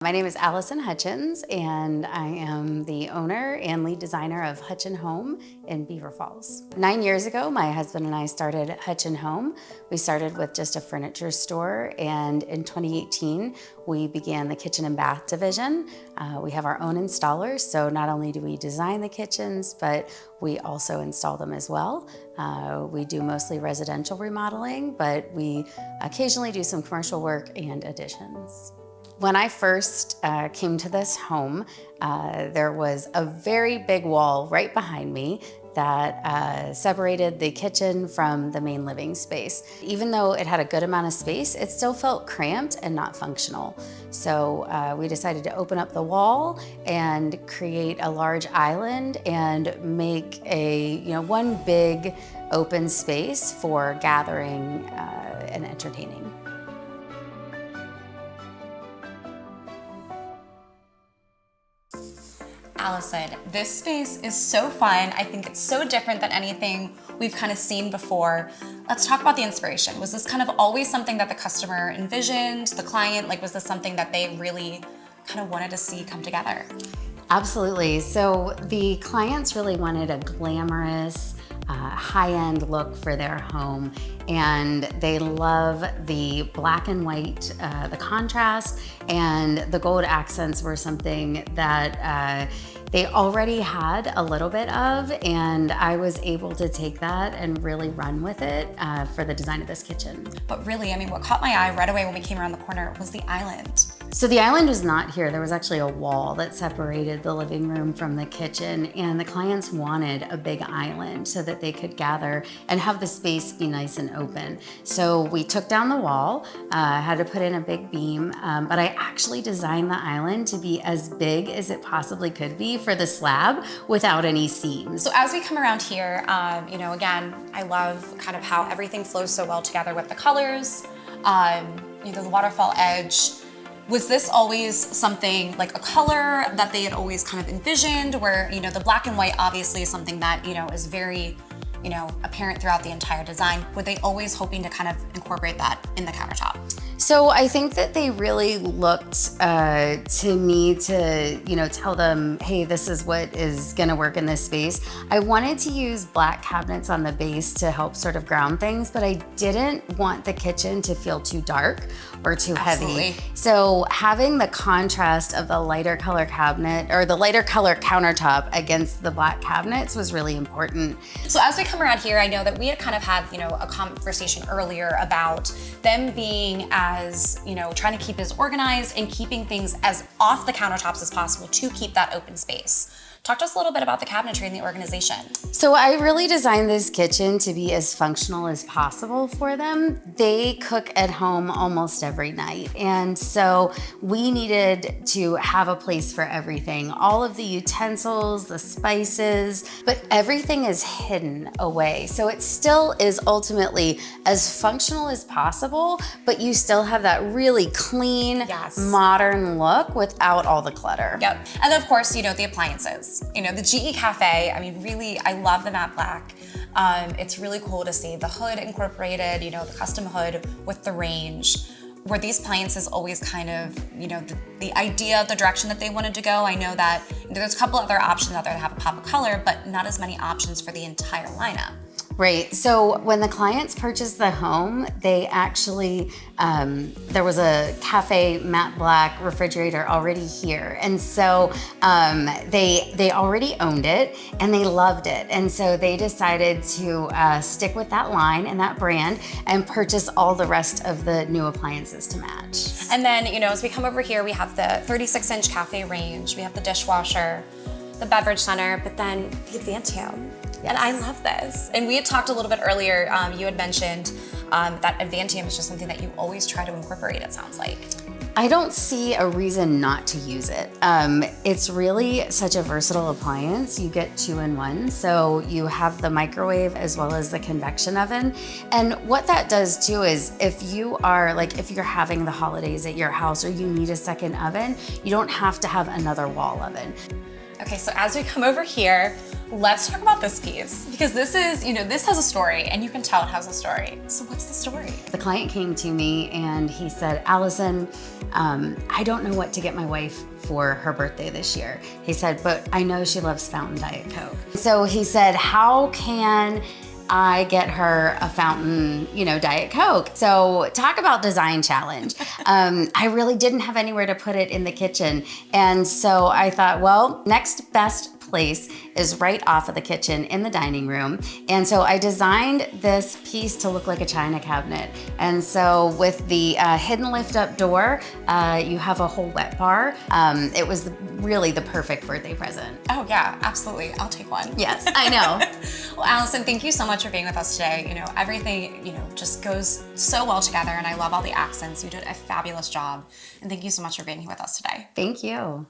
My name is Alison Hutchins, and I am the owner and lead designer of Hutch & Home in Beaver Falls. 9 years ago, my husband and I started Hutch & Home. We started with just a furniture store, and in 2018, we began the kitchen and bath division. We have our own installers, so not only do we design the kitchens, but we also install them as well. We do mostly residential remodeling, but we occasionally do some commercial work and additions. When I first came to this home, there was a very big wall right behind me that separated the kitchen from the main living space. Even though it had a good amount of space, it still felt cramped and not functional. So we decided to open up the wall and create a large island and make one big open space for gathering and entertaining. Alison, this space is so fun. I think it's so different than anything we've kind of seen before. Let's talk about the inspiration. Was this kind of always something that the customer envisioned, the client? Like, was this something that they really kind of wanted to see come together? Absolutely. So the clients really wanted a glamorous, high-end look for their home, and they love the black and white, the contrast, and the gold accents were something that they already had a little bit of, and I was able to take that and really run with it for the design of this kitchen. But really, I mean, what caught my eye right away when we came around the corner was the island. So the island was not here. There was actually a wall that separated the living room from the kitchen, and the clients wanted a big island so that they could gather and have the space be nice and open. So we took down the wall, had to put in a big beam, but I actually designed the island to be as big as it possibly could be for the slab without any seams. So as we come around here, again, I love kind of how everything flows so well together with the colors, the waterfall edge. Was this always something like a color that they had always kind of envisioned where, the black and white obviously is something that, is very, apparent throughout the entire design. Were they always hoping to kind of incorporate that in the countertop? So I think that they really looked to me to, tell them, hey, this is what is gonna work in this space. I wanted to use black cabinets on the base to help sort of ground things, but I didn't want the kitchen to feel too dark or too Absolutely. heavy. So having the contrast of the lighter color cabinet or the lighter color countertop against the black cabinets was really important. So as we come around here, I know that we had kind of had, a conversation earlier about them being as, trying to keep it as organized and keeping things as off the countertops as possible to keep that open space. Talk to us a little bit about the cabinetry and the organization. So I really designed this kitchen to be as functional as possible for them. They cook at home almost every night, and so we needed to have a place for everything. All of the utensils, the spices, but everything is hidden away. So it still is ultimately as functional as possible, but you still have that really clean, Yes. modern look without all the clutter. Yep. And then of course, the appliances. The GE Cafe, I mean, really, I love the matte black. It's really cool to see the hood incorporated, the custom hood with the range. Were these appliances always kind of, the idea, the direction that they wanted to go? I know that there's a couple other options out there that have a pop of color, but not as many options for the entire lineup. Right, so when the clients purchased the home, they actually, there was a cafe matte black refrigerator already here. And so they already owned it and they loved it. And so they decided to stick with that line and that brand and purchase all the rest of the new appliances to match. And then, as we come over here, we have the 36-inch cafe range, we have the dishwasher, the beverage center, but then the Advantium. Yes. And I love this. And we had talked a little bit earlier, you had mentioned that Advantium is just something that you always try to incorporate, it sounds like. I don't see a reason not to use it. It's really such a versatile appliance. You get 2-in-1, so you have the microwave as well as the convection oven. And what that does too is if you're having the holidays at your house or you need a second oven, you don't have to have another wall oven. Okay, so as we come over here, let's talk about this piece because this is, this has a story and you can tell it has a story. So what's the story? The client came to me and he said, Allison, I don't know what to get my wife for her birthday this year. He said, but I know she loves Fountain Diet Coke. So he said, how can I get her a fountain, Diet Coke? So talk about design challenge. I really didn't have anywhere to put it in the kitchen. And so I thought, well, next best place is right off of the kitchen in the dining room. And so I designed this piece to look like a china cabinet. And so with the hidden lift up door, you have a whole wet bar. It was really the perfect birthday present. Oh yeah, absolutely. I'll take one. Yes, I know. Well, Allison, thank you so much for being with us today. Everything, just goes so well together and I love all the accents. You did a fabulous job. And thank you so much for being here with us today. Thank you.